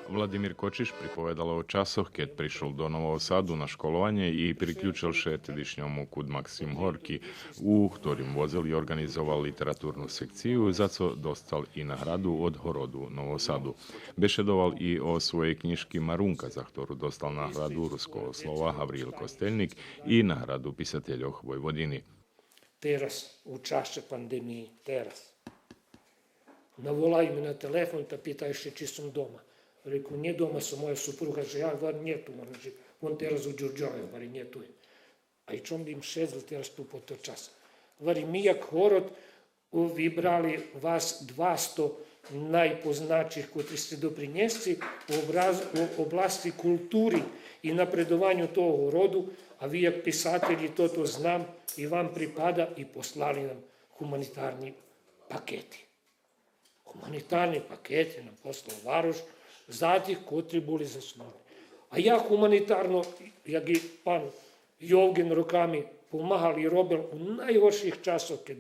Vladimír Kočiš pripovedal o časoch, keď prišiel do Nového Sadu na školovanie i priključil še tedišnjomu kud Maksim Horky, u ktorým vozil i organizoval literatúrnu sekciju, za co dostal i nahradu od Horodu Nového Sadu. Bešedoval i o svojej knižki Marunka, za ktorú dostal nahradu ruského slova Havril Kostelnik i nahradu Pisateljoh Vojvodini. Teraz, u čaše pandemiji, teraz. Navolaju me na telefon, ta pitaju še či sam doma. Reku, nije doma su moja supruga, že ja, var nije tu, on teraz u Đurđove, vari nije tu. A i čom bi im šezl teraz tu po to čas. Vari mi jak Horod vybrali vas 200 najpoznačih, koji ste doprinjesci u oblasti kulturi i napredovanju toho rodu, a vi jak pisatelji to znam i vam pripada i poslali nam humanitarni paketi. Humanitarni paketi nam poslao Varoš, zadnjih, kotri boli zasnovani. A ja humanitarno, jak i pan Jovgen rukami pomahali i robil u najgorših časov, kad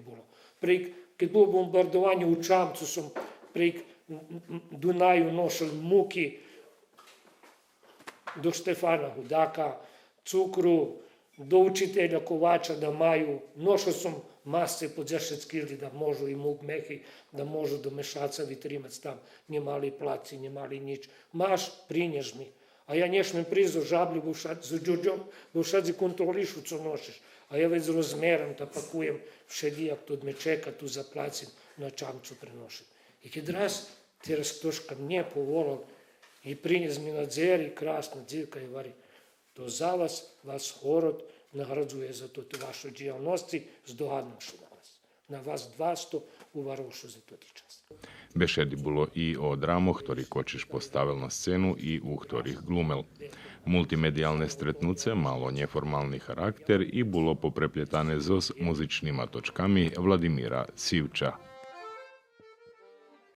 bilo bombardovanje u Čamcu, sam prek Dunaju nošel muki do Štefana Hudaka, cukru, do učitelja Kovača da maju, nošel sam masce pod zašetskili da možu i muk mehi, da možu do mešaca vitrimac tam, nje mali placi, nje mali nič. Maš, prinjež mi. A ja nješme prizo žablju za Đurđom, bo šadzi kontrolišu co nošeš. A ja već rozmeram da pakujem všedijak, to me čeka, tu zaplacim, na Čamcu prenošem. I kad raz, teraz toška mnje povolal i prinjez mi na dzeri, krasna dzivka i vari, to za vas Horod nagradzuje za to vašu džijalnosti z dogadnošu na vas 200 u Varošu za to čas. Bešedi bilo i o dramoh, ktorý Kočiš postavil na scenu i u ktorých glumel. Multimedijalne stretnuce malo neformalni charakter i bilo poprepletane so muzičnima točkami Vladimíra Sivča.